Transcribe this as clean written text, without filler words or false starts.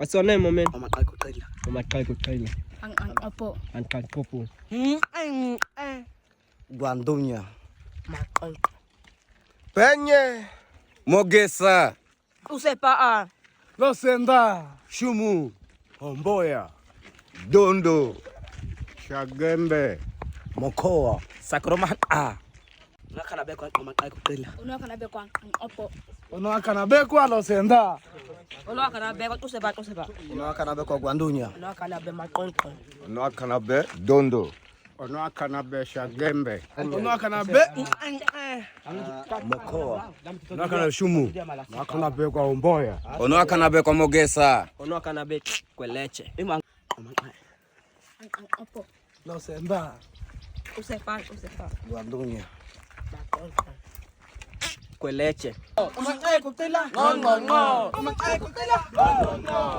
What's your name, man? Ang opo. Ang popo. Guandunya. Penye. Mogesa. Usepa. Losenda. Shumu. Homboya. Dondo. Shagembe. Mokoa. Sakromata. Uno akanabe kwa ang opo. Ono akanabe kwa losenda. Uno akanabe kwa usepa. Uno akanabe kwa Guandunya. Uno akanabe makonko. Ono akanabe dondo. Ono akanabe shagembe. Ono akanabe Mokoa. ono akanabe shumu. Ono akanabe kwa Omboya. Ono akanabe kwa Mogesa. Ono akanabe kweleche. Ang opo. Losenda. Usepa. Guandunya. Makonko. Kweleche. Ngo.